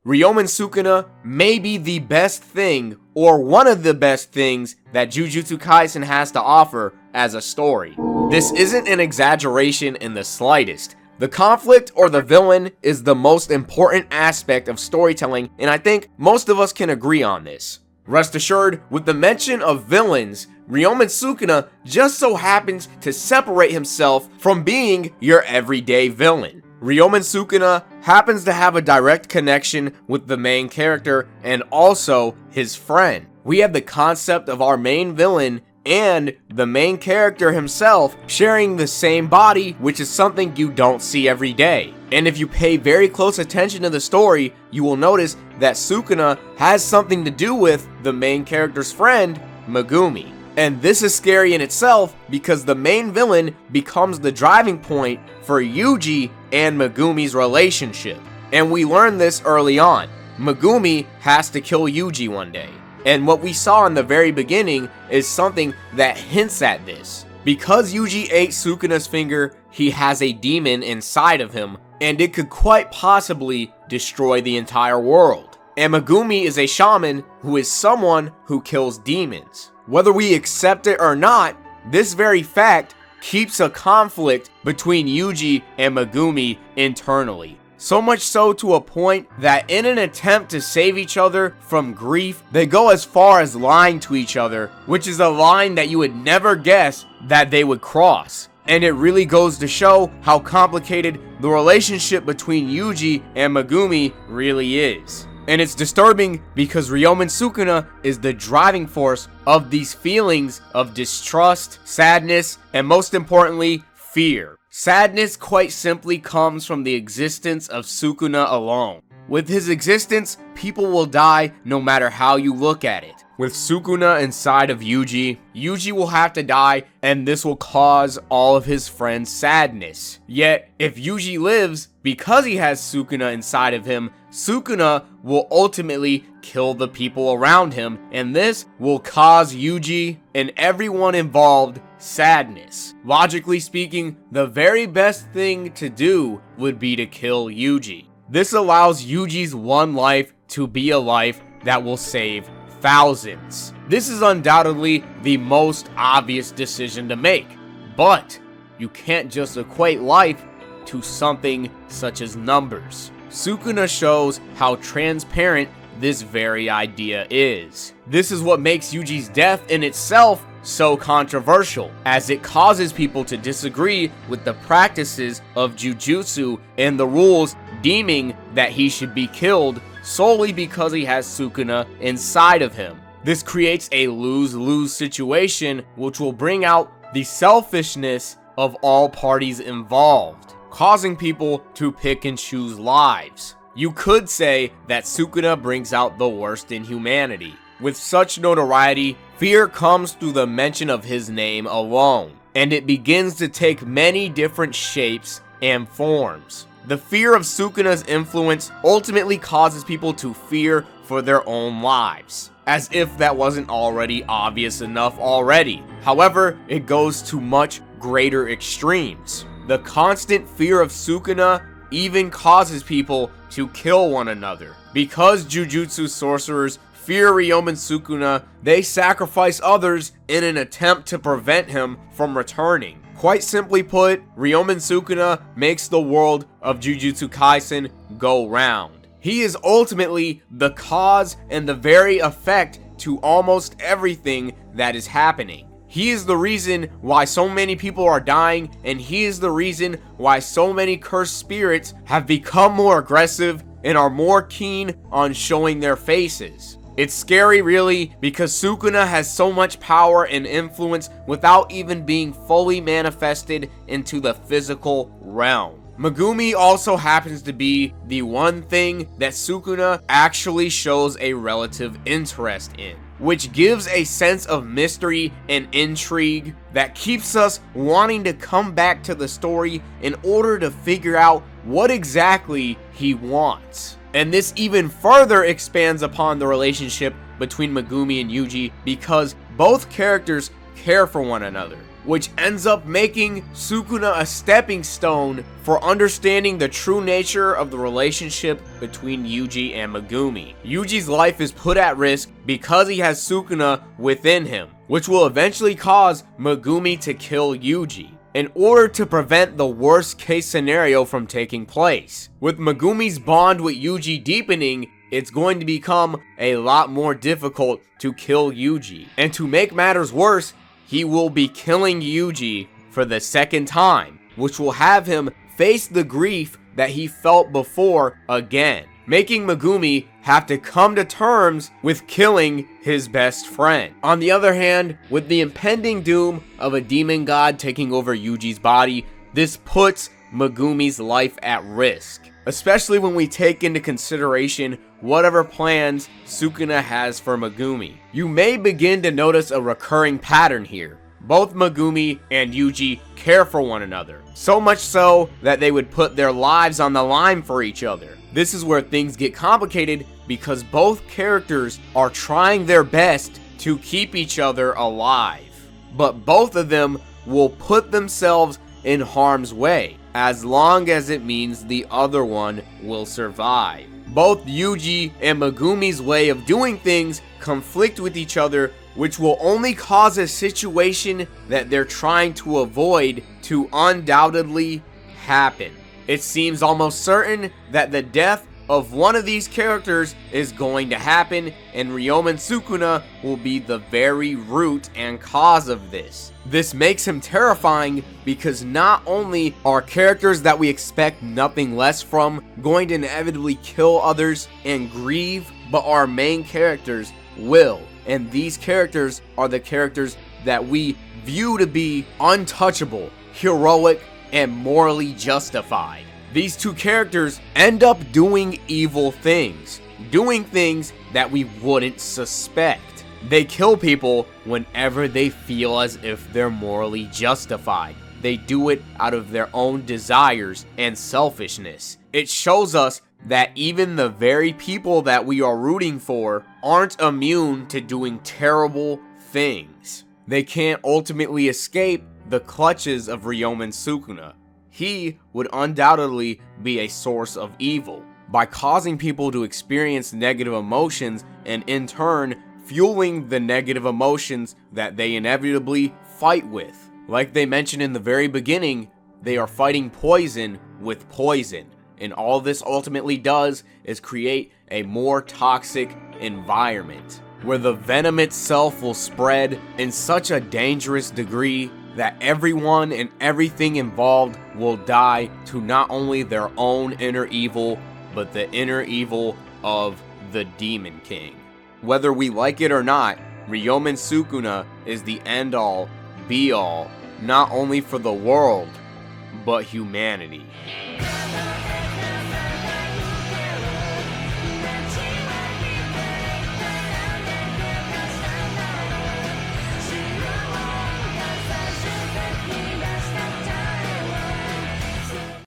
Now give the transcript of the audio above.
Ryomen Sukuna may be the best thing, or one of the best things, that Jujutsu Kaisen has to offer as a story. This isn't an exaggeration in the slightest. The conflict or the villain is the most important aspect of storytelling, and I think most of us can agree on this. Rest assured, with the mention of villains, Ryomen Sukuna just so happens to separate himself from being your everyday villain. Ryomen Sukuna happens to have a direct connection with the main character and also his friend. We have the concept of our main villain and the main character himself sharing the same body, which is something you don't see every day. And if you pay very close attention to the story, you will notice that Sukuna has something to do with the main character's friend, Megumi. And this is scary in itself because the main villain becomes the driving point for Yuji and Megumi's relationship. And we learned this early on. Megumi has to kill Yuji one day. And what we saw in the very beginning is something that hints at this. Because Yuji ate Sukuna's finger, he has a demon inside of him, and it could quite possibly destroy the entire world. And Megumi is a shaman who is someone who kills demons. Whether we accept it or not, this very fact keeps a conflict between Yuji and Megumi internally. So much so to a point that in an attempt to save each other from grief, they go as far as lying to each other, which is a line that you would never guess that they would cross. And it really goes to show how complicated the relationship between Yuji and Megumi really is. And it's disturbing because Ryomen Sukuna is the driving force of these feelings of distrust, sadness, and most importantly, fear. Sadness quite simply comes from the existence of Sukuna alone. With his existence, people will die no matter how you look at it. With Sukuna inside of Yuji, Yuji will have to die, and this will cause all of his friends sadness. Yet, if Yuji lives because he has Sukuna inside of him, Sukuna will ultimately kill the people around him, and this will cause Yuji and everyone involved sadness. Logically speaking, the very best thing to do would be to kill Yuji. This allows Yuji's one life to be a life that will save thousands. This is undoubtedly the most obvious decision to make, but you can't just equate life to something such as numbers. Sukuna shows how transparent this very idea is. This is what makes Yuji's death in itself so controversial, as it causes people to disagree with the practices of Jujutsu and the rules deeming that he should be killed solely because he has Sukuna inside of him. This creates a lose-lose situation which will bring out the selfishness of all parties involved, causing people to pick and choose lives. You could say that Sukuna brings out the worst in humanity. With such notoriety, fear comes through the mention of his name alone, and it begins to take many different shapes and forms. The fear of Sukuna's influence ultimately causes people to fear for their own lives, as if that wasn't already obvious enough already. However, it goes to much greater extremes. The constant fear of Sukuna even causes people to kill one another. Because Jujutsu sorcerers fear Ryomen Sukuna, they sacrifice others in an attempt to prevent him from returning. Quite simply put, Ryomen Sukuna makes the world of Jujutsu Kaisen go round. He is ultimately the cause and the very effect to almost everything that is happening. He is the reason why so many people are dying, and he is the reason why so many cursed spirits have become more aggressive and are more keen on showing their faces. It's scary really, because Sukuna has so much power and influence without even being fully manifested into the physical realm. Megumi also happens to be the one thing that Sukuna actually shows a relative interest in, which gives a sense of mystery and intrigue that keeps us wanting to come back to the story in order to figure out what exactly he wants. And this even further expands upon the relationship between Megumi and Yuji because both characters care for one another. which ends up making Sukuna a stepping stone for understanding the true nature of the relationship between Yuji and Megumi. Yuji's life is put at risk because he has Sukuna within him, which will eventually cause Megumi to kill Yuji, in order to prevent the worst case scenario from taking place. With Megumi's bond with Yuji deepening, it's going to become a lot more difficult to kill Yuji. And to make matters worse, he will be killing Yuji for the second time, which will have him face the grief that he felt before again, making Megumi have to come to terms with killing his best friend. On the other hand, with the impending doom of a demon god taking over Yuji's body, this puts Megumi's life at risk, especially when we take into consideration whatever plans Sukuna has for Megumi. You may begin to notice a recurring pattern here. Both Megumi and Yuji care for one another, so much so that they would put their lives on the line for each other. This is where things get complicated because both characters are trying their best to keep each other alive, but both of them will put themselves in harm's way as long as it means the other one will survive. Both Yuji and Megumi's way of doing things conflict with each other, which will only cause a situation that they're trying to avoid to undoubtedly happen. It seems almost certain that the death of one of these characters is going to happen, and Ryomen Sukuna will be the very root and cause of this. This makes him terrifying because not only are characters that we expect nothing less from going to inevitably kill others and grieve, but our main characters will. And these characters are the characters that we view to be untouchable, heroic, and morally justified. These two characters end up doing evil things, doing things that we wouldn't suspect. They kill people whenever they feel as if they're morally justified. They do it out of their own desires and selfishness. It shows us that even the very people that we are rooting for aren't immune to doing terrible things. They can't ultimately escape the clutches of Ryomen Sukuna. He would undoubtedly be a source of evil by causing people to experience negative emotions and in turn fueling the negative emotions that they inevitably fight with. Like they mentioned in the very beginning, they are fighting poison with poison, and all this ultimately does is create a more toxic environment where the venom itself will spread in such a dangerous degree that everyone and everything involved will die to not only their own inner evil, but the inner evil of the Demon King. Whether we like it or not, Ryomen Sukuna is the end-all, be-all, not only for the world, but humanity.